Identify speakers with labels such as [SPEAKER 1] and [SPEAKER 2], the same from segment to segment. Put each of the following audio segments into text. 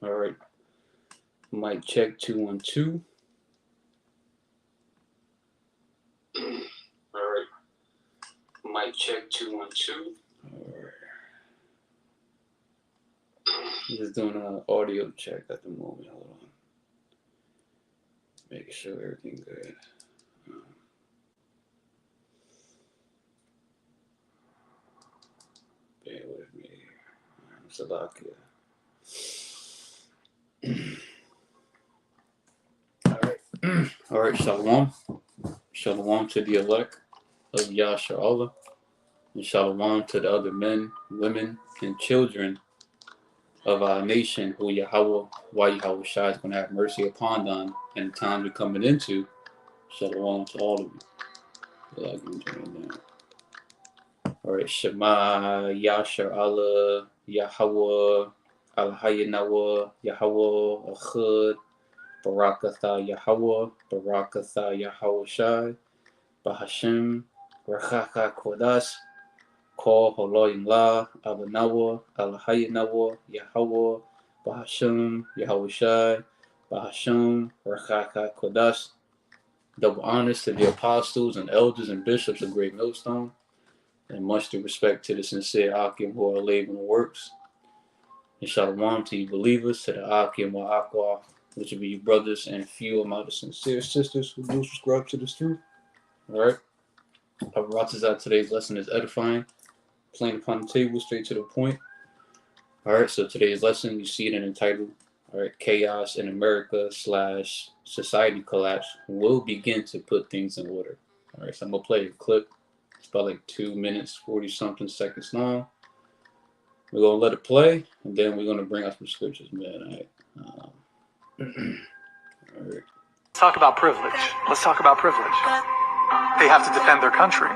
[SPEAKER 1] All right. Mic check 2 1 2. All right. Mic check 2 1 2. All right. Just doing an audio check at the moment. Hold on. Making sure everything's good. Bear with me. It's a lot here. All right, shalom. Shalom to the elect of YAHAWAH, and shalom to the other men, women, and children of our nation who YAHAWASHI is going to have mercy upon them and the times we're coming into. Shalom to all of you. All right, Shema, Yashar, Allah, Yahawah, NAWA, Yahawah, AHTHAH, BARAK YAHAWAH, BARAK YAHAWASHI, BAHASHAM, QaDash Holy, NAWA, NAWA, Yahawah, BAHASHAM, Yahawashai, BAHASHAM, QaDash. Double honors to the apostles and elders and bishops of Great Millstone, and much due respect to the sincere Akim who are laboring works. And shalom to you believers, to the Akim YAHAWAH, which will be your brothers and few of my sincere sisters who do subscribe to this truth. All right. Our RAWCHAA today's lesson is edifying, plain upon the table, straight to the point. All right. So today's lesson, you see it entitled, all right, Chaos in America / Society Collapse will begin to put things in order. All right. So I'm going to play a clip. It's about like 2 minutes, 40 something seconds long. We're going to let it play, and then we're going to bring out some scriptures, man. All right. All right.
[SPEAKER 2] Let's talk about privilege. Let's talk about privilege. They have to defend their country.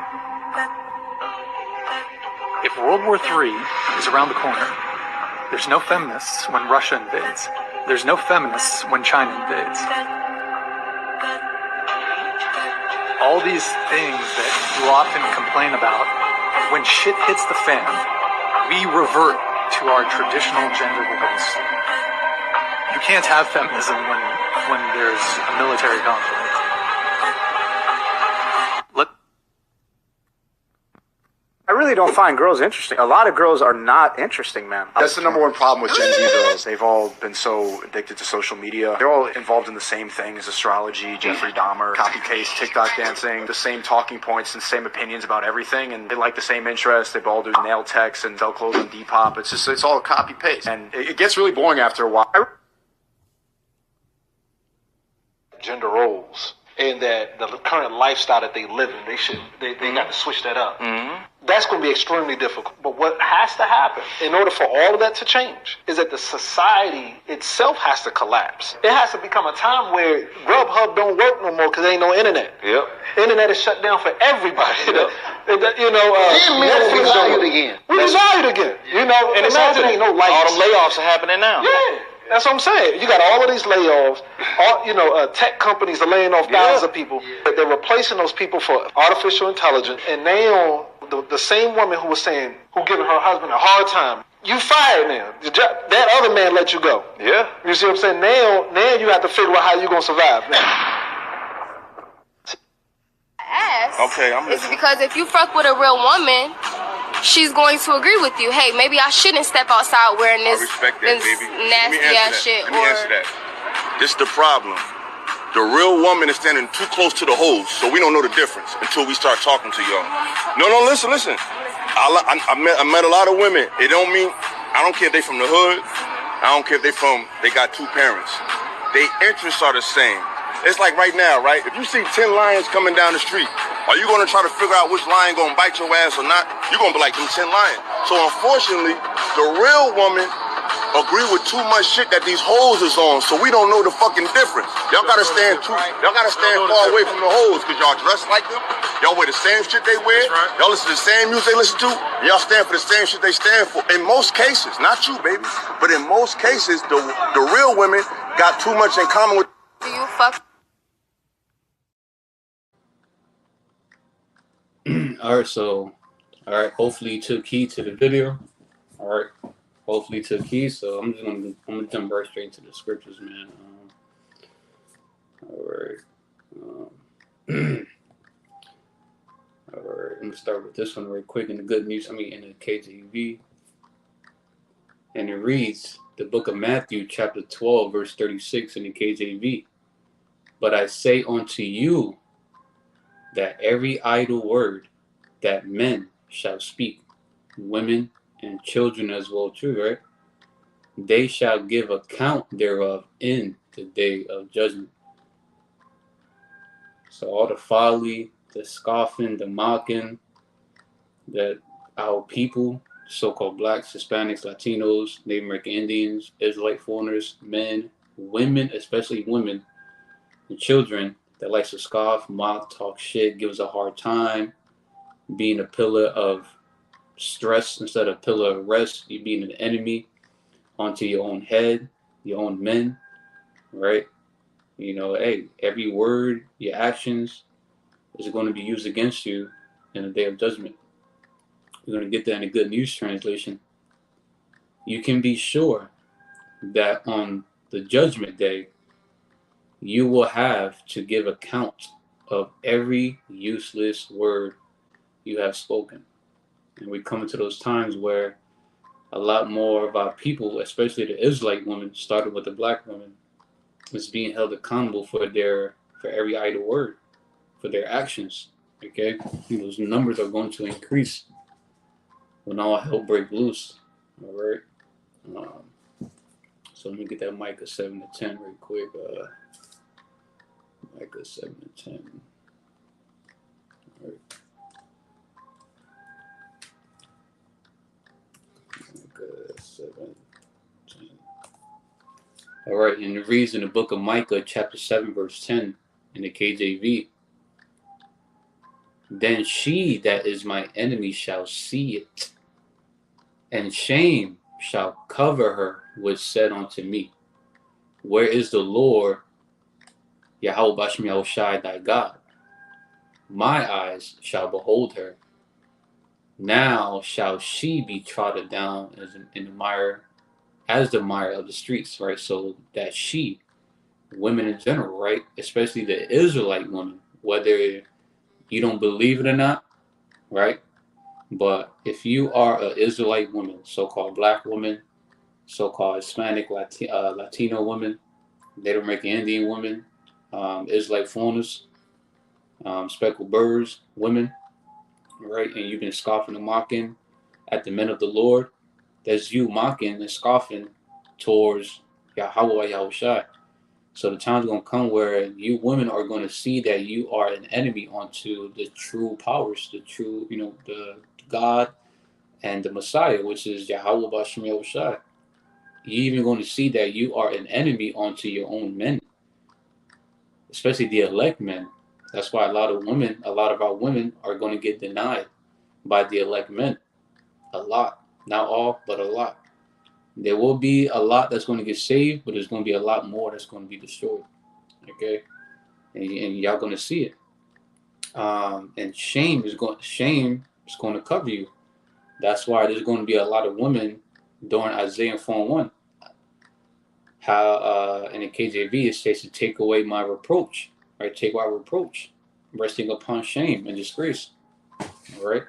[SPEAKER 2] If World War III is around the corner, there's no feminists when Russia invades. There's no feminists when China invades. All these things that you often complain about, when shit hits the fan, we revert to our traditional gender roles. You can't have feminism when there's a military conflict.
[SPEAKER 3] I really don't find girls interesting. A lot of girls are not interesting, man. That's the #1 problem with Gen Z girls. They've all been so addicted to social media. They're all involved in the same things: astrology, Jeffrey Dahmer, copy-paste, TikTok dancing, the same talking points and same opinions about everything, and they like the same interests. They all do nail techs and sell clothes on Depop. It's all copy-paste, and it gets really boring after a while.
[SPEAKER 4] Gender roles and that the current lifestyle that they live in, they got to switch that up. That's going to be extremely difficult. But what has to happen in order for all of that to change is that the society itself has to collapse. It has to become a time where Grubhub don't work no more because there ain't no internet.
[SPEAKER 5] Yep.
[SPEAKER 4] Internet is shut down for everybody.
[SPEAKER 5] Yep.
[SPEAKER 4] Netflix
[SPEAKER 5] valued again.
[SPEAKER 4] We valued again. You know,
[SPEAKER 5] and it's
[SPEAKER 4] imagine ain't no lights.
[SPEAKER 5] All them layoffs are happening now.
[SPEAKER 4] Yeah. That's what I'm saying. You got all of these layoffs. Tech companies are laying off thousands of people. They're replacing those people for artificial intelligence. And now, the same woman who was saying, who giving her husband a hard time, you fired now. That other man let you go.
[SPEAKER 5] Yeah.
[SPEAKER 4] You see what I'm saying? Now you have to figure out how you're going to survive.
[SPEAKER 5] Okay, I'm
[SPEAKER 6] listening. It's because if you fuck with a real woman, she's going to agree with you. Hey, maybe I shouldn't step outside wearing this, nasty ass shit.
[SPEAKER 5] Let me answer that. This is the problem. The real woman is standing too close to the hoes, so we don't know the difference until we start talking to y'all. No, listen. I met a lot of women. It don't mean, I don't care if they from the hood. I don't care if they got 2 parents. Their interests are the same. It's like right now, right? If you see 10 lions coming down the street, are you going to try to figure out which lion going to bite your ass or not? You're going to be like, them 10 lions. So unfortunately, the real woman agree with too much shit that these hoes is on, so we don't know the fucking difference. Y'all gotta stand far away from the hoes, because y'all dress like them. Y'all wear the same shit they wear. Y'all listen to the same music they listen to. Y'all stand for the same shit they stand for. In most cases, not you, baby, but in most cases, the real women got too much in common with.
[SPEAKER 6] Do you fuck?
[SPEAKER 1] All right, hopefully you took heed to the video. All right, hopefully took heed. So I'm gonna jump right straight into the scriptures, man. All right. All right. I'm gonna start with this one real quick in the good news. In the KJV, and it reads the book of Matthew, chapter 12, verse 36 in the KJV. But I say unto you that every idle word that men shall speak, women and children as well too, right? They shall give account thereof in the day of judgment. So all the folly, the scoffing, the mocking that our people, so-called blacks, Hispanics, Latinos, Native American Indians, Israelite foreigners, men, women, especially women, and children that likes to scoff, mock, talk shit, give us a hard time, being a pillar of stress instead of a pillar of rest, you being an enemy onto your own head, your own men, right? Hey, every word, your actions is going to be used against you in the day of judgment. You're going to get that in the Good News Translation. You can be sure that on the judgment day, you will have to give account of every useless word you have spoken. And we come into those times where a lot more of our people, especially the Israelite women, started with the black women, is being held accountable for every idle word, for their actions. Okay, those numbers are going to increase when all hell break loose. All right. So let me get that Micah 7-10 real quick. Micah 7-10. All right. Micah 7:10. All right, and it reads in the book of Micah, chapter 7, verse 10 in the KJV. Then she that is my enemy shall see it, and shame shall cover her which said unto me, where is the Lord, YAHAWASHI thy God? My eyes shall behold her. Now shall she be trodden down in the mire, as the mire of the streets, right? So that she, women in general, right? Especially the Israelite woman, whether you don't believe it or not, right? But if you are an Israelite woman, so-called black woman, so-called Hispanic, Latino woman, Native American Indian women, Israelite foreigners, speckled birds, women, right? And you've been scoffing and mocking at the men of the Lord. That's you mocking and scoffing towards Yahawah Yahushai. So the time's going to come where you women are going to see that you are an enemy onto the true powers, the true, the God and the Messiah, which is Yahawah Bashem Yahushai. You're even going to see that you are an enemy onto your own men, especially the elect men. That's why a lot of our women are going to get denied by the elect men. A lot. Not all, but a lot. There will be a lot that's going to get saved, but there's going to be a lot more that's going to be destroyed. Okay? And y'all going to see it. And shame is going to cover you. That's why there's going to be a lot of women during Isaiah 4:1. How in the KJV it says to take away my reproach, right? Take away reproach, resting upon shame and disgrace. All right.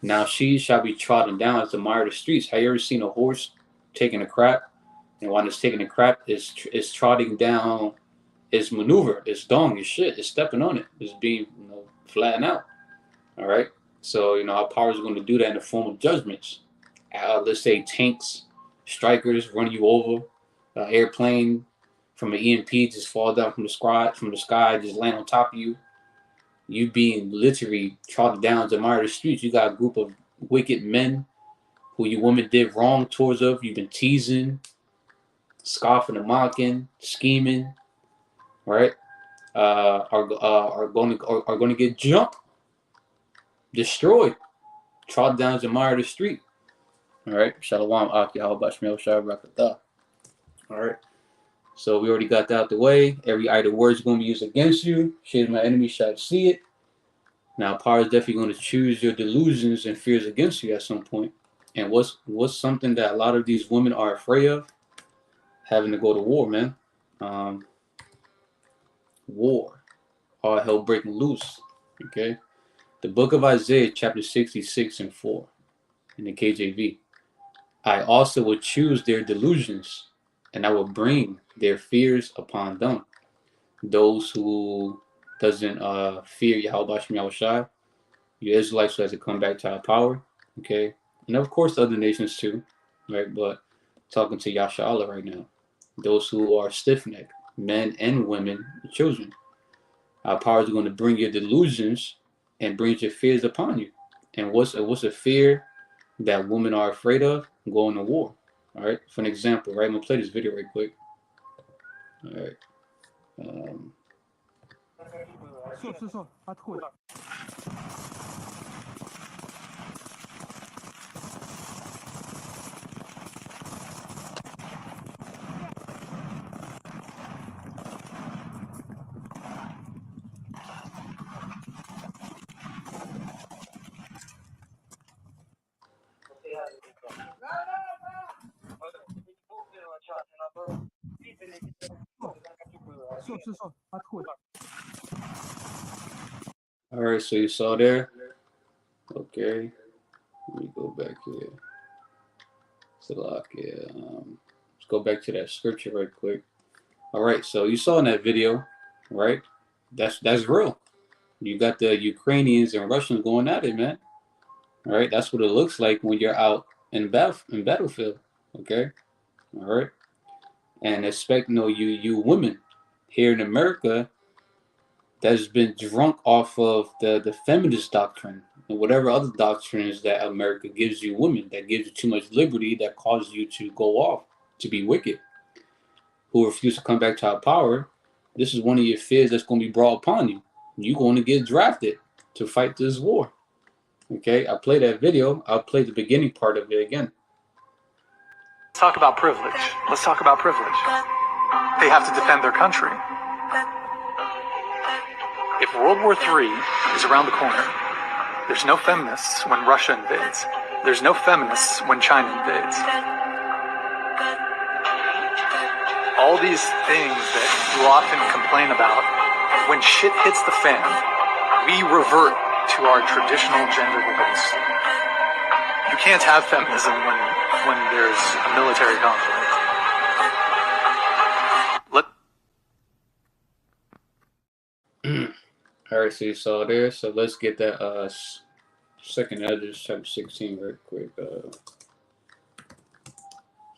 [SPEAKER 1] Now she shall be trodden down as the mire of the streets. Have you ever seen a horse taking a crap? And while it's taking a crap, it's trotting down its maneuver, its dung, its shit, it's stepping on it. It's being flattened out. All right. So our power is going to do that in the form of judgments. Let's say tanks, strikers run you over, airplane from an EMP just fall down from the sky, just land on top of you. You being literally trodden down to mire the streets. You got a group of wicked men who you women did wrong towards of. You've been teasing, scoffing and mocking, scheming, right? Are going to get jumped, destroyed, trodden down to mire the street. All right. Shalom, AHTHAH. All right. So we already got that out the way. Every idle word is going to be used against you. Shade of my enemy shall see it. Now, power is definitely going to choose your delusions and fears against you at some point. And what's something that a lot of these women are afraid of? Having to go to war, man. War. All hell breaking loose. Okay. The book of Isaiah, chapter 66 and 4 in the KJV. I also will choose their delusions, and I will bring their fears upon them. Those who doesn't fear YAHAWASHI, you Israelites who has to come back to our power, okay? And of course the other nations too, right? But talking to Yasha right now. Those who are stiff-necked, men and women, and children. Our power is going to bring your delusions and bring your fears upon you. And what's a fear that women are afraid of? Going to war. All right. For an example, right? I'm gonna play this video right quick. All right. All right, so you saw there. Okay, let me go back here. Let's go back to that scripture right quick. All right, so you saw in that video, right? That's real. You got the Ukrainians and Russians going at it, man. All right, that's what it looks like when you're out in battlefield. Okay, all right, and expect you women here in America that's been drunk off of the feminist doctrine and whatever other doctrines that America gives you women, that gives you too much liberty, that causes you to go off, to be wicked, who refuse to come back to our power. This is one of your fears that's going to be brought upon you. You're going to get drafted to fight this war. Okay, I played that video. I'll play the beginning part of it again.
[SPEAKER 2] Let's talk about privilege. Let's talk about privilege. They have to defend their country. If World War III is around the corner, there's no feminists when Russia invades. There's no feminists when China invades. All these things that you often complain about, when shit hits the fan, we revert to our traditional gender roles. You can't have feminism when there's a military conflict.
[SPEAKER 1] All right, so you saw there. So let's get that second Ezra chapter 16 right quick.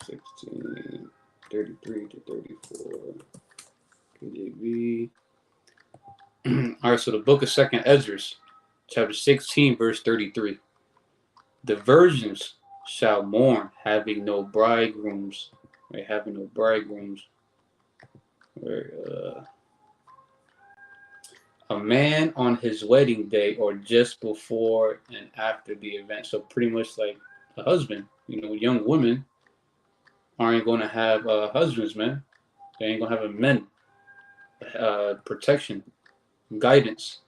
[SPEAKER 1] 16, 33 to 34. KJV. All right, so the book of second Ezra, chapter 16, verse 33. The virgins shall mourn, having no bridegrooms. Right, having no bridegrooms. Right, a man on his wedding day or just before and after the event. So pretty much like a husband. Young women aren't going to have husbands, man. They ain't going to have a men. Protection, guidance.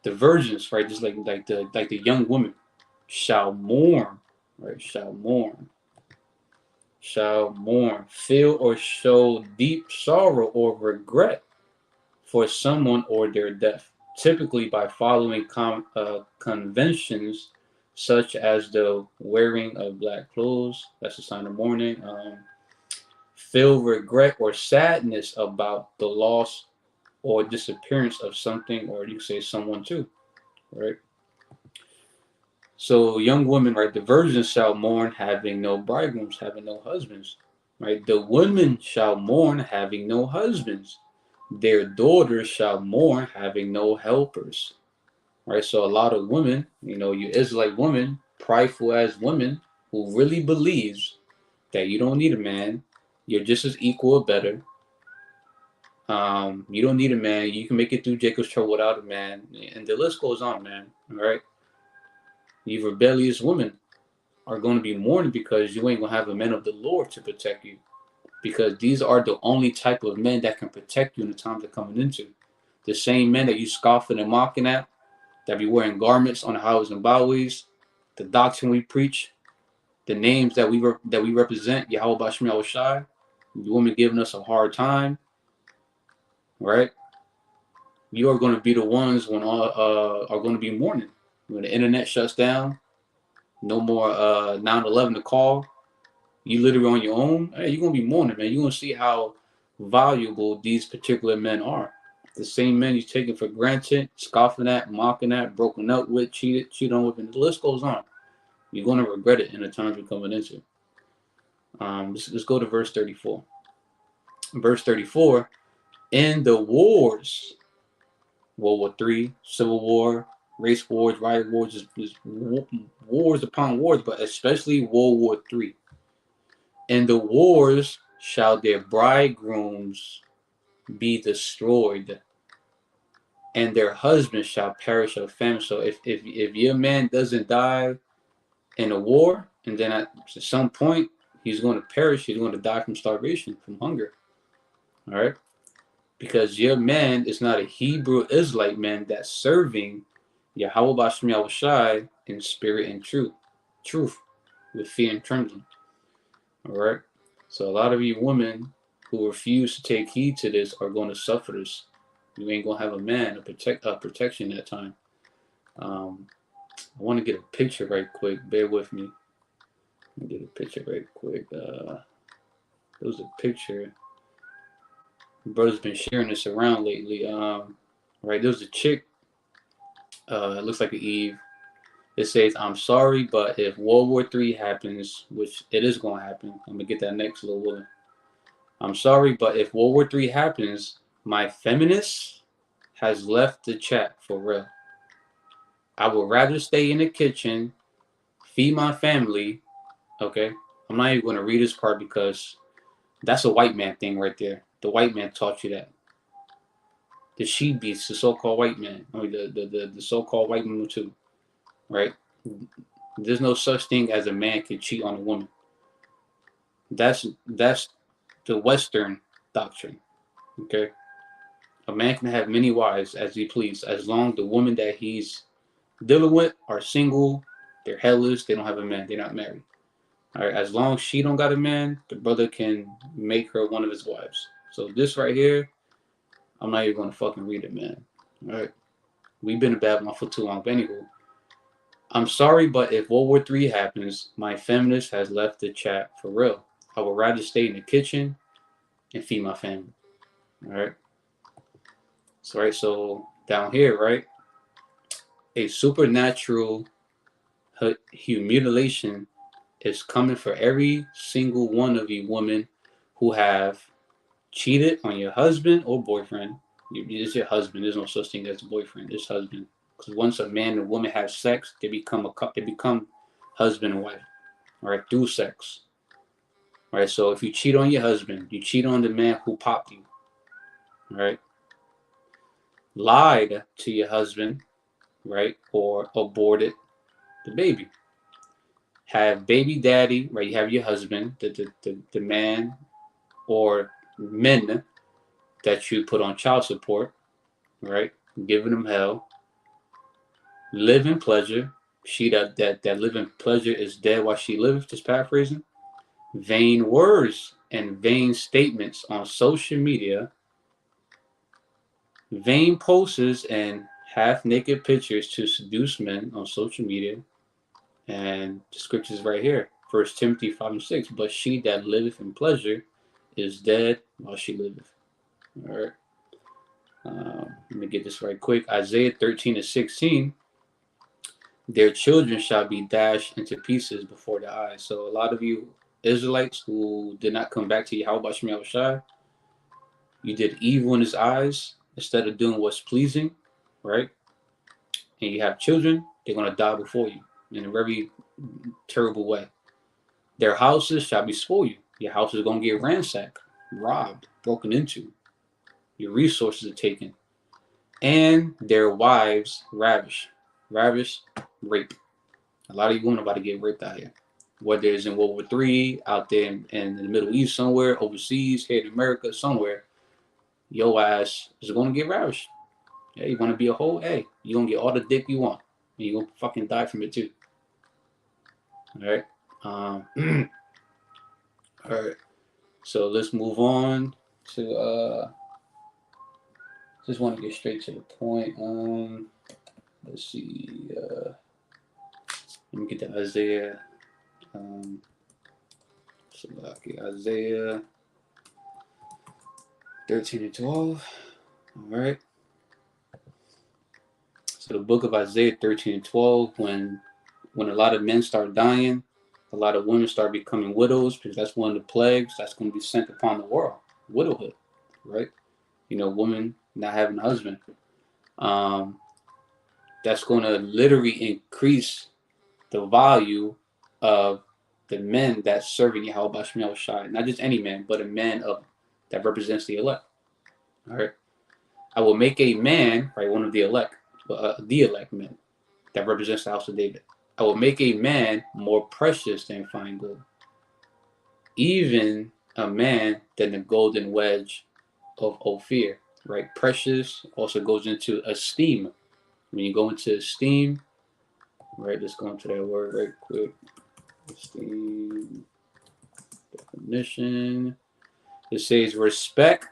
[SPEAKER 1] The virgins, right, just like the young woman, shall mourn, right? Shall mourn, feel or show deep sorrow or regret for someone or their death, typically by following conventions such as the wearing of black clothes. That's a sign of mourning. Feel regret or sadness about the loss or disappearance of something, or you can say someone too, right? So young women, right, the virgins shall mourn, having no bridegrooms, having no husbands, right? The women shall mourn, having no husbands. Their daughters shall mourn, having no helpers, right? So a lot of women, you Israelite women, prideful as women, who really believes that you don't need a man, you're just as equal or better. You don't need a man. You can make it through Jacob's trouble without a man, and the list goes on, man. All right. You rebellious women are going to be mourning because you ain't gonna have a man of the Lord to protect you, because these are the only type of men that can protect you in the times they're coming into. The same men that you scoffing and mocking at, that be wearing garments on the highways and byways, the doctrine we preach, the names that we represent, YAHAWASHI, the woman giving us a hard time, right? You are going to be the ones when all are going to be mourning. When the internet shuts down, no more 9/11 to call. You literally on your own. Hey, you're going to be mourning, man. You're going to see how valuable these particular men are. The same men you taking for granted, scoffing at, mocking at, broken up with, cheated on with, and the list goes on. You're going to regret it in the times we're coming into. Let's go to verse 34. Verse 34, in the wars, World War III, Civil War, race wars, riot wars, just wars upon wars, but especially World War III. In the wars shall their bridegrooms be destroyed, and their husbands shall perish of famine. So if your man doesn't die in a war, and then at some point he's going to perish, he's going to die from starvation, from hunger. All right, because your man is not a Hebrew Israelite man that's serving YAHAWASHI in spirit and truth, with fear and trembling. All right, so a lot of you women who refuse to take heed to this are going to suffer this. You ain't gonna have a man, a protection that time. I want to get a picture right quick. Bear with me. Let me get a picture right quick. There was a picture. Brother's been sharing this around lately. Right, there was a chick. It looks like an Eve. It says, "I'm sorry, but if World War III happens, which it is gonna happen, I'm gonna get that next little woman. I'm sorry, but if World War III happens, my feminist has left the chat for real. I would rather stay in the kitchen, feed my family." Okay, I'm not even gonna read this part because that's a white man thing right there. The white man taught you that. The she beats, the so-called white man, I mean the so-called white woman too, right? There's no such thing as a man can cheat on a woman. That's the Western doctrine. Okay, a man can have many wives as he please, as long as the woman that he's dealing with are single, they're headless, they don't have a man, they're not married. All right, as long as she don't got a man, the brother can make her one of his wives. So this right here, I'm not even gonna fucking read it, man. All right, we've been in Babylon for too long. But anyway, I'm sorry, but if World War III happens, my feminist has left the chat for real. I would rather stay in the kitchen and feed my family. All right. So right, so down here, right, a supernatural humiliation is coming for every single one of you women who have cheated on your husband or boyfriend. It's your husband. There's no such thing as a boyfriend. It's husband. Because once a man and woman have sex, they become husband and wife. All right, through sex. All right, so if you cheat on your husband, you cheat on the man who popped you. All right, lied to your husband, right, or aborted the baby. Have baby daddy, right? You have your husband, the man or men that you put on child support, right? Giving them hell. Live in pleasure. She that live in pleasure is dead while she liveth, just paraphrasing. Vain words and vain statements on social media. Vain poses and half-naked pictures to seduce men on social media. And the scriptures right here. 1 Timothy 5:6. But she that liveth in pleasure is dead while she liveth. All right. Let me get this right quick. Isaiah 13:16. Their children shall be dashed into pieces before their eyes. So a lot of you Israelites who did not come back to YAHAWASHI, you did evil in his eyes instead of doing what's pleasing, right? And you have children, they're going to die before you in a very terrible way. Their houses shall be spoiled. Your house is going to get ransacked, robbed, broken into. Your resources are taken. And their wives ravish, rape. A lot of you women are about to get raped out here. Whether it's in World War III, out there in the Middle East somewhere, overseas, here in America, somewhere, your ass is going to get ravished. Yeah, you want to be a hoe? Hey, you're going to get all the dick you want. And you're going to fucking die from it too. All right? All right. So let's move on to just want to get straight to the point. Let's see. Let me get to Isaiah. Isaiah 13 and 12. All right. So the book of Isaiah 13 and 12, when a lot of men start dying, a lot of women start becoming widows, because that's one of the plagues that's going to be sent upon the world. Widowhood, right? You know, women not having a husband. That's going to literally increase the value of the men that serving YAHAWASHI. Not just any man, but a man that represents the elect. All right. I will make a man, right, one of the elect men that represents the house of David. I will make a man more precious than fine gold, even a man than the golden wedge of Ophir, right? Precious also goes into esteem. When you go into esteem, right, let's go into that word right quick. Esteem definition. It says respect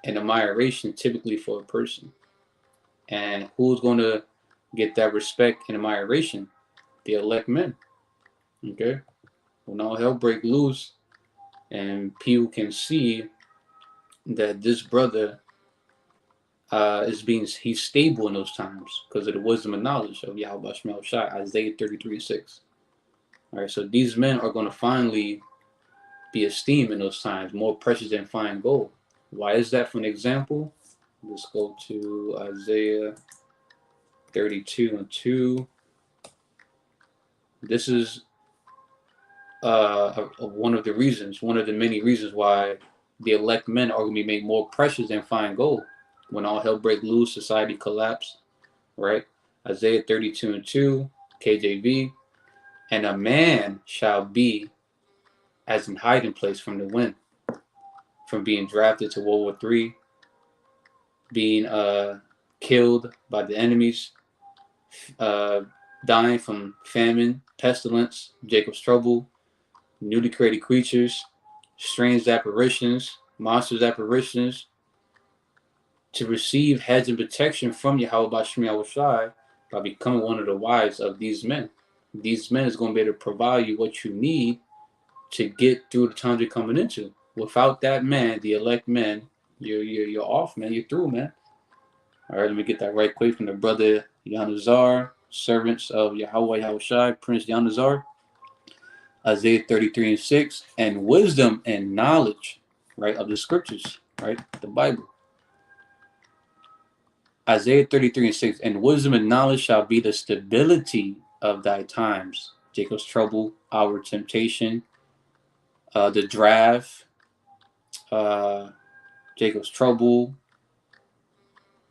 [SPEAKER 1] and admiration typically for a person. And who's going to get that respect and admiration? The elect men. Okay? When all hell break loose and people can see that this brother he's stable in those times because of the wisdom and knowledge of YAHAWASHI, Isaiah 33 and 6. All right, so these men are going to finally be esteemed in those times, more precious than fine gold. Why is that? For an example, let's go to Isaiah 32 and 2. This is one of the many reasons why the elect men are going to be made more precious than fine gold. When all hell break loose, society collapse, right? Isaiah 32 and 2, KJV. And a man shall be as in hiding place from the wind, from being drafted to World War III, being killed by the enemies, dying from famine, pestilence, Jacob's trouble, newly created creatures, strange apparitions, monsters apparitions, to receive hedge and protection from YAHAWASHI by becoming one of the wives of these men. These men is going to be able to provide you what you need to get through the times you're coming into. Without that man, the elect men, you're off, man. You're through, man. All right, let me get that right quick from the brother Yanazar, servants of YAHAWASHI, Prince Yanazar. Isaiah 33 and 6, and wisdom and knowledge, right, of the scriptures, right, the Bible. Isaiah 33 and 6, and wisdom and knowledge shall be the stability of thy times. Jacob's trouble, our temptation, the draft, Jacob's trouble,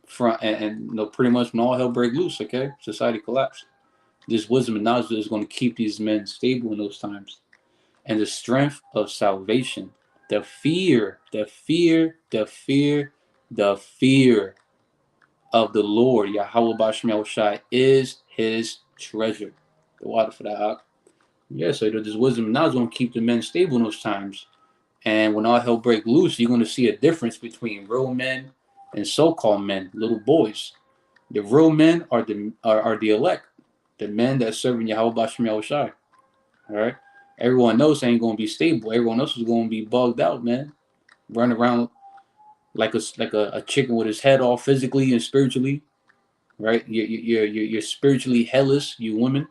[SPEAKER 1] pretty much when all hell break loose, okay, society collapse. This wisdom and knowledge is going to keep these men stable in those times. And the strength of salvation, the fear of the Lord, YAHAWASHI, is his treasure. The water for that hawk. Yeah, so this wisdom and knowledge is going to keep the men stable in those times. And when all hell break loose, you're going to see a difference between real men and so-called men, little boys. The real men are the elect, the men that serve in YAHAWASHI. All right? Everyone else ain't going to be stable. Everyone else is going to be bugged out, man. Running around like a chicken with his head off physically and spiritually, right? You're spiritually hellish, you women,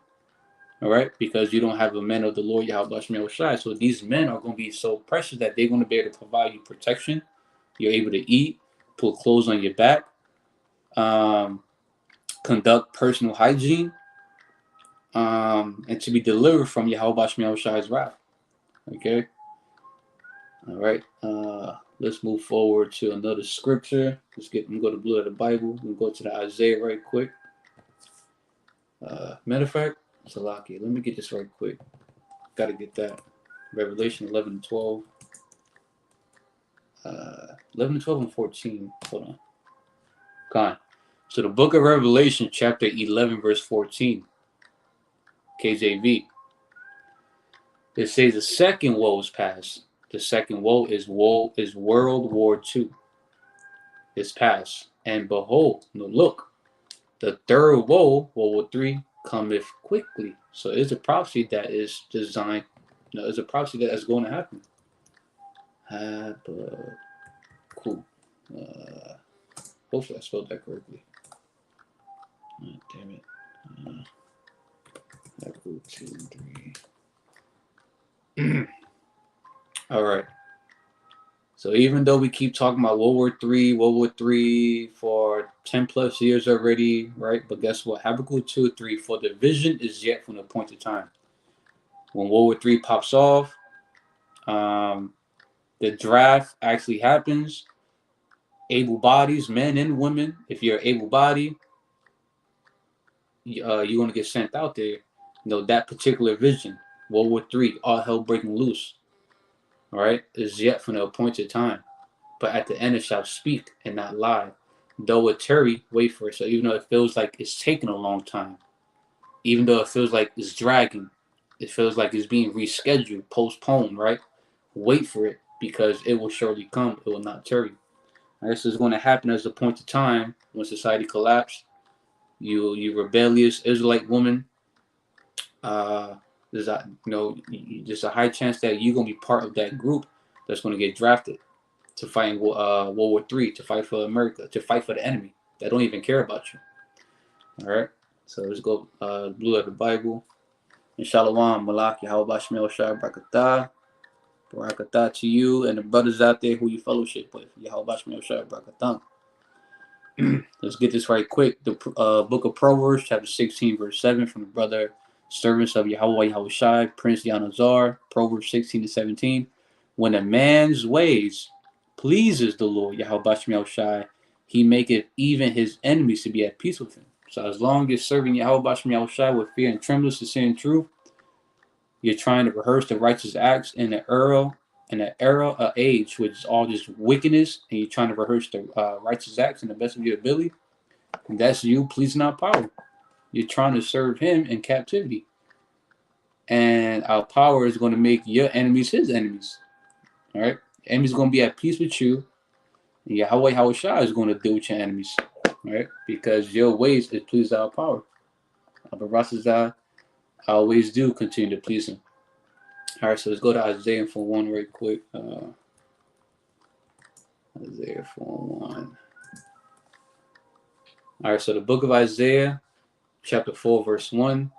[SPEAKER 1] all right? Because you don't have a man of the Lord, YAHAWASHI. So these men are going to be so precious that they're going to be able to provide you protection. You're able to eat, put clothes on your back, conduct personal hygiene, and to be delivered from YAHAWASHI's wrath. Okay? All right. Let's move forward to another scripture. I'm going to go to blue of the Bible. We'll go to the Isaiah right quick. Matter of fact, Salaki, let me get this right quick. Got to get that. Revelation 11 and 12. 11 and 12 and 14. Hold on. Come on. So the book of Revelation, chapter 11, verse 14. KJV. It says the second woe is past. The second woe is World War II. It's past. And behold, no, look, the third woe, World War III, cometh quickly. So it's a prophecy that is designed. No, it's a prophecy that is going to happen. Cool. Hopefully I spelled that correctly. Oh, damn it. 2, 3. All right. So even though we keep talking about World War III for 10 plus years already, right? But guess what? Habakkuk 2:3, for the vision is yet from the appointed time. When World War III pops off, the draft actually happens. Able bodies, men and women. If you're able body, you're gonna get sent out there. You know that particular vision. World War III, all hell breaking loose. All right, is yet from the appointed time. But at the end it shall speak and not lie. Though it tarry, wait for it. So even though it feels like it's taking a long time, even though it feels like it's dragging, it feels like it's being rescheduled, postponed, right? Wait for it, because it will surely come. It will not tarry. This is going to happen as the appointed time when society collapses. You rebellious Israelite woman, there's a there's a high chance that you're gonna be part of that group that's gonna get drafted to fight in World War III, to fight for America, to fight for the enemy that don't even care about you. All right, so let's go blue at the Bible. And Shalom, Malak, YAHAWASHI, BARAK, BARAK to you and the brothers out there who you fellowship with. YAHAWASHI, BARAK. Let's get this right quick. The book of Proverbs, chapter 16, verse 7, from the brother servants of YAHWASHI, Prince Yanazar, Proverbs 16-17. When a man's ways pleases the Lord, YAHWASHI, he maketh even his enemies to be at peace with him. So as long as serving YAHWASHI with fear and trembling, sincere and truth, you're trying to rehearse the righteous acts in an era, age, which is all this wickedness, and you're trying to rehearse the righteous acts in the best of your ability, and that's you pleasing our power. You're trying to serve him in captivity. And our power is going to make your enemies his enemies. All right? Enemies going to be at peace with you. And YAHWASHI is going to deal with your enemies. All right? Because your ways is please our power. But Rasazah, I always do continue to please him. All right, so let's go to Isaiah 4:1 right quick. Isaiah 4:1. All right, so the book of Isaiah, chapter 4, verse 1.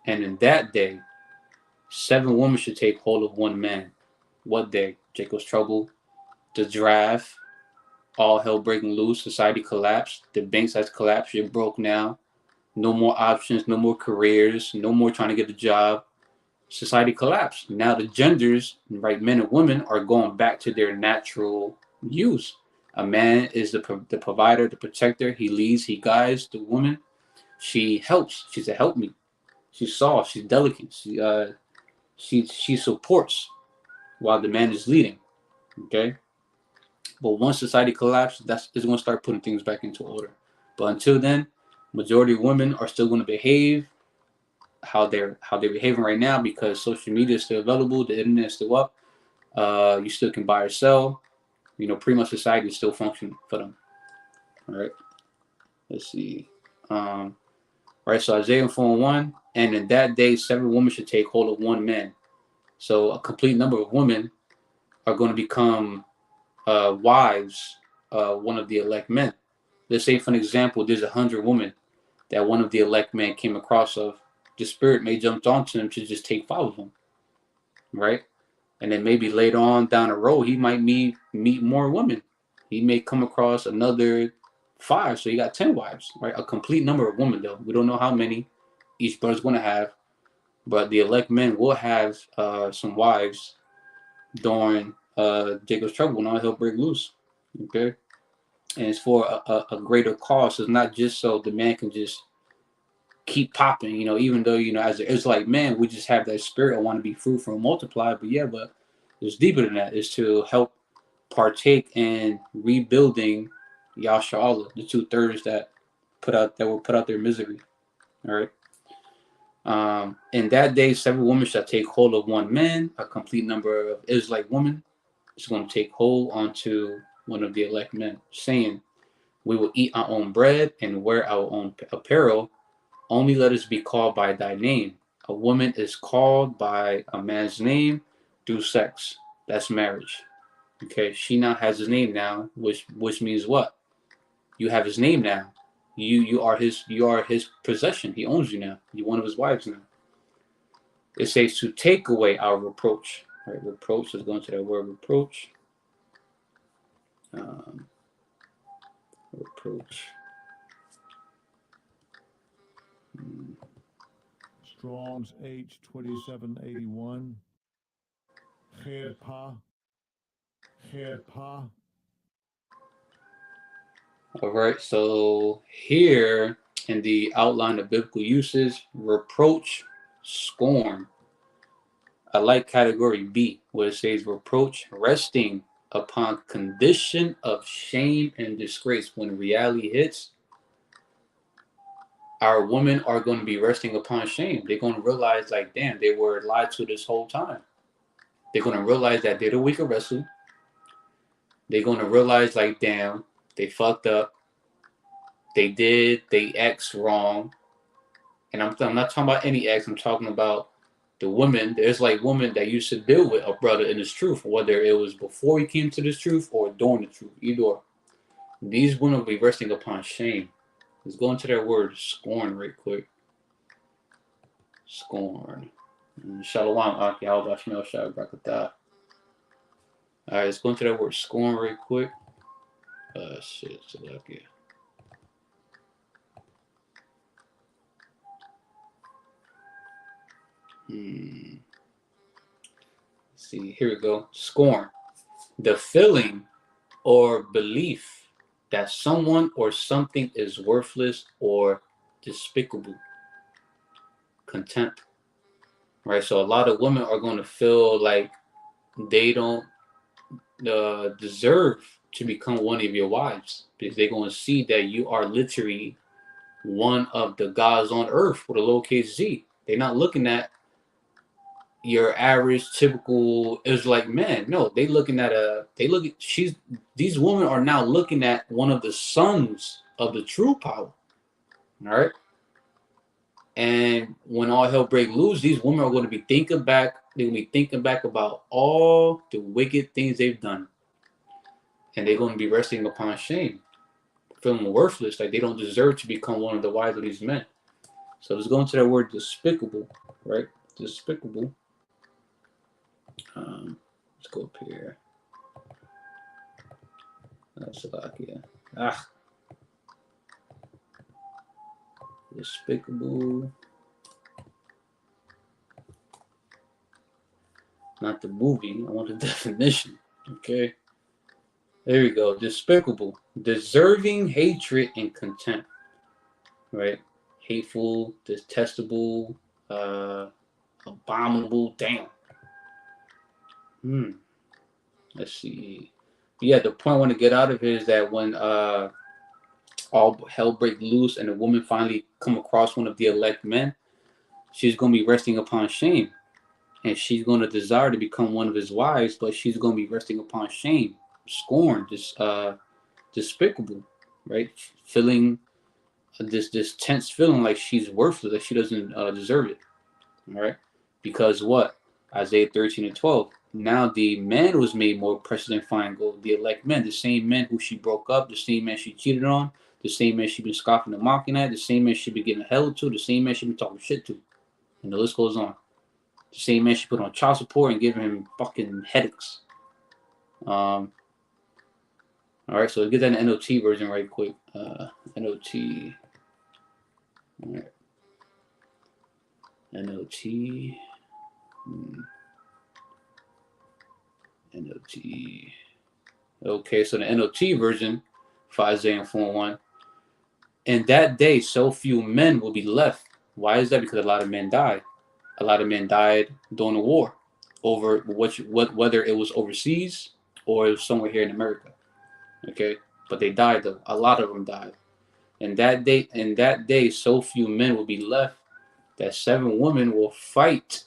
[SPEAKER 1] And in that day, 7 women should take hold of one man. What day? Jacob's trouble, the draft, all hell breaking loose, society collapsed, the banks has collapsed, you're broke now, no more options, no more careers, no more trying to get a job. Society collapsed. Now the genders, right, men and women, are going back to their natural use. A man is the provider, the protector. He leads, he guides. The woman, she helps. She's a helpmeet. She's soft. She's delicate. She supports while the man is leading. Okay. But once society collapses, that's going to start putting things back into order. But until then, majority of women are still going to behave how they're behaving right now, because social media is still available, the internet is still up. You still can buy or sell. Pretty much society is still functioning for them. All right. Let's see. Right. So Isaiah 4:1, and in that day 7 women should take hold of one man. So a complete number of women are going to become wives, one of the elect men. Let's say, for an example, there's 100 women that one of the elect men came across of. The Spirit may jump onto him to just take 5 of them, right? And then maybe later on down the road, he might meet more women. He may come across another 5, so he got 10 wives, right? A complete number of women, though. We don't know how many each brother's going to have, but the elect men will have some wives during Jacob's trouble when all hell break loose, okay? And it's for a greater cause. It's not just so the man can just keep popping, even though, as an Israelite man, we just have that spirit. I want to be fruitful and multiply. But yeah, but it's deeper than that. It's to help partake in rebuilding Yasharallah, the 2/3 that were put out their misery. All right. In that day, 7 women shall take hold of one man. A complete number of Israelite women is going to take hold onto one of the elect men, saying, we will eat our own bread and wear our own apparel. Only let us be called by thy name. A woman is called by a man's name through sex. That's marriage. Okay, she now has his name now, which means what? You have his name now. You are his possession. He owns you now. You're one of his wives now. It says to take away our reproach. All right, reproach is going to that word reproach. Reproach.
[SPEAKER 7] Strong's H2781. 𝐉𝐄𝐅𝐿.
[SPEAKER 1] All right, so here in the outline of biblical uses, reproach, scorn. I like category B, where it says reproach, resting upon condition of shame and disgrace. When reality hits, our women are going to be resting upon shame. They're going to realize, like, damn, they were lied to this whole time. They're going to realize that they're the weaker vessel. They're going to realize, like, damn, they fucked up. They X wrong. And I'm not talking about any X. I'm talking about the women. There's like women that used to deal with a brother in his truth, whether it was before he came to this truth or during the truth. Either or. These women will be resting upon shame. Let's go into that word scorn right quick. Scorn. Shalom, YAHAWASHI, SHAR, BARAK. Alright, let's go into that word scorn right quick. Shit, Salakia. See, here we go. Scorn. The feeling or belief that someone or something is worthless or despicable. Contempt. Right? So a lot of women are going to feel like they don't deserve to become one of your wives, because they're going to see that you are literally one of the gods on earth with a lowercase z. They're not looking at your average typical Israelite man. No, these women are now looking at one of the sons of the true power. All right. And when all hell break loose, these women are going to be thinking back. They're going to be thinking back about all the wicked things they've done. And they're going to be resting upon shame, feeling worthless, like they don't deserve to become one of the wives of these men. So let's go into that word despicable, right? Despicable. Let's go up here. Salakia. Despicable. Not the movie. I want the definition. Okay. There we go. Despicable. Deserving hatred and contempt. Right? Hateful, detestable, abominable. Damn. Let's see. Yeah, the point I want to get out of here is that when all hell break loose and the woman finally come across one of the elect men, she's going to be resting upon shame. And she's going to desire to become one of his wives, but she's going to be resting upon shame, scorn, despicable, right? Feeling this tense feeling like she's worthless, that she doesn't deserve it, all right? Because what? Isaiah 13:12. Now the man was made more precious than fine gold. The elect men, the same men who she broke up, the same man she cheated on, the same man she been scoffing and mocking at, the same man she been getting held to, the same man she been talking shit to. And the list goes on. The same man she put on child support and giving him fucking headaches. All right, so let's get that in the NOT version right quick. NOT. All right. NOT. NOT. Okay, so the NOT version for Isaiah 4:1. In that day, so few men will be left. Why is that? Because a lot of men died. A lot of men died during the war over whether it was overseas or it was somewhere here in America. Okay, but they died though. A lot of them died. And that day, so few men will be left that 7 women will fight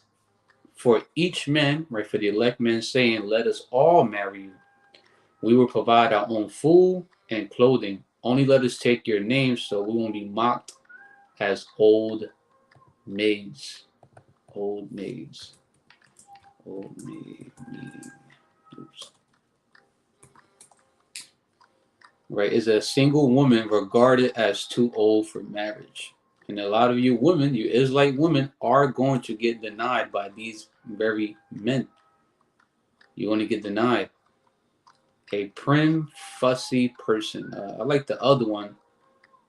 [SPEAKER 1] for each man, right, for the elect men, saying, let us all marry you. We will provide our own food and clothing. Only let us take your names so we won't be mocked as old maids. Old maids. Old maid. Oops. Right, is a single woman regarded as too old for marriage? And a lot of you women, you Israelite women, are going to get denied by these very men. You're going to get denied. A prim, fussy person. I like the other one.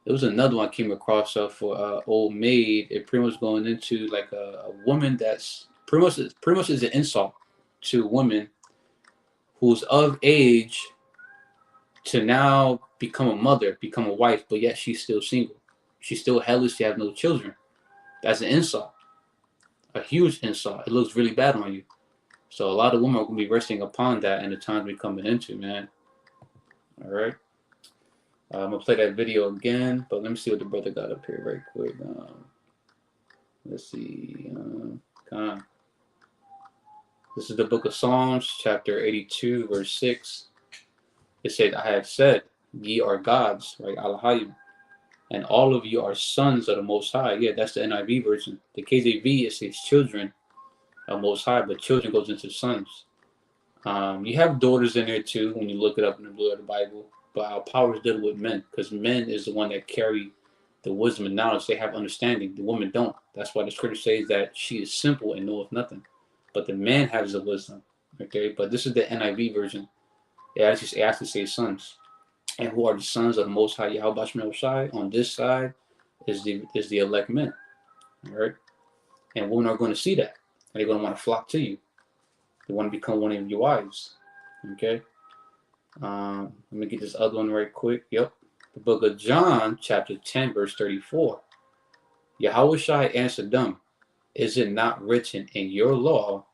[SPEAKER 1] There was another one I came across for old maid. It pretty much going into like a woman that's pretty much is an insult to women who's of age to now become a mother, become a wife, but yet she's still single. She's still hellish. She has no children. That's an insult, a huge insult. It looks really bad on you. So a lot of women are going to be resting upon that in the times we're coming into, man. All right. I'm going to play that video again, but let me see what the brother got up here right quick. Let's see. This is the book of Psalms, chapter 82, verse 6. It said, I have said, ye are gods, right? Halalyam. And all of you are sons of the Most High. Yeah, that's the NIV version. The KJV, it says children of Most High, but children goes into sons. You have daughters in there too when you look it up in the blue of the Bible. But our power is dealing with men, because men is the one that carry the wisdom and knowledge. They have understanding. The women don't. That's why the scripture says that she is simple and knoweth nothing. But the man has the wisdom. Okay, but this is the NIV version. It actually says sons. And who are the sons of the Most High YAHAWASHI? On this side is the elect men. All right? And women are going to see that. And they're going to want to flock to you. They want to become one of your wives. Okay? Let me get this other one right quick. Yep. The book of John, chapter 10, verse 34. YAHAWASHI answered them, is it not written in your law,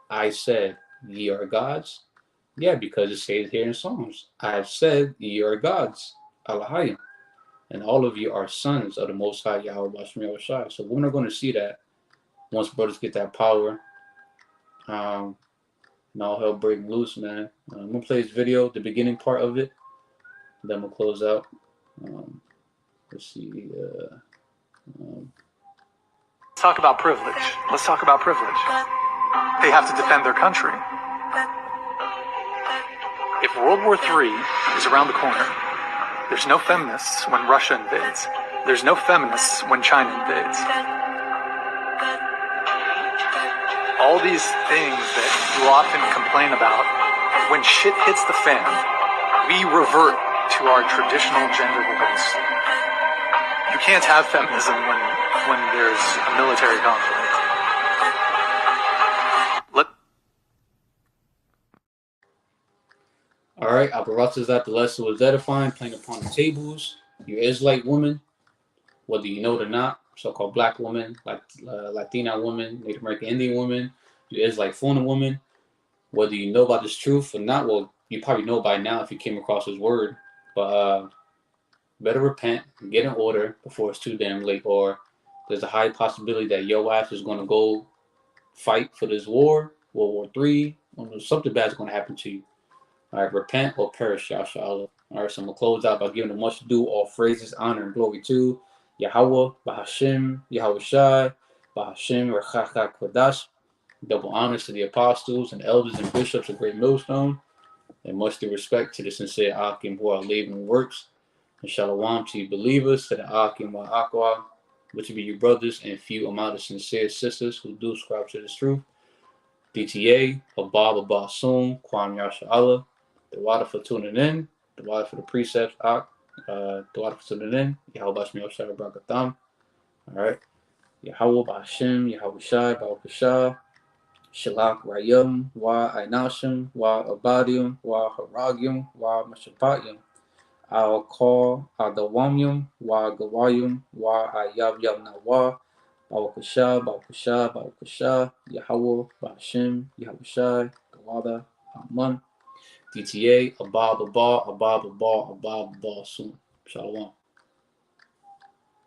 [SPEAKER 1] I said, ye are gods? Yeah, because it says here in Psalms, I have said ye are gods, Halalyam, and all of you are sons of the Most High YAHAWASHI. So we're not going to see that once brothers get that power. And all hell break loose, man. I'm going to play this video, the beginning part of it, then we'll close out. Let's see.
[SPEAKER 2] Let's talk about privilege. Let's talk about privilege. They have to defend their country. If World War III is around the corner, there's no feminists when Russia invades. There's no feminists when China invades. All these things that you often complain about, when shit hits the fan, we revert to our traditional gender roles. You can't have feminism when there's a military conflict.
[SPEAKER 1] All right, apparatus at the lesson was edifying, playing upon the tables. You Israelite woman, whether you know it or not, so-called black woman, like Latina woman, Native American Indian woman, you Israelite foreigner woman, whether you know about this truth or not, well, you probably know by now if you came across his word, but better repent and get in order before it's too damn late, or there's a high possibility that your ass is going to go fight for this war, World War III, or something bad is going to happen to you. All right, repent or perish, Yahshua. All right, so I'm going to close out by giving the much due, all phrases, honor, and glory to Yahawah, BAHASHAM, YAHAWASHI, BAHASHAM, QaDash. Double honors to the apostles and elders and bishops of Great Millstone, and much due respect to the sincere Akim who are labor and works, and shalom to you believers, to the Akim YAHAWAH, which will be your brothers and few amount of sincere sisters who do ascribe to this truth. DTA, Abba Basum, Kwam Yasha, the water for tuning in, the water for the precepts, the water for tuning in, YAHAWASHI Barakatam. All right. Yahawah BAHASHAM, YAHAWASHI, BAHASHAM, Shalak Rayam, Wa Ainasham, Wa Abadium, Wa Haragium, Wa Mashapayam, Al Call, Adawamium, Wa Gawayum, Wa Ayavyam Nawa, Bawakasha, Yahawah, BAHASHAM, YAHAWASHI, Gawada, Aman, DTA, Abab, soon. Shalom.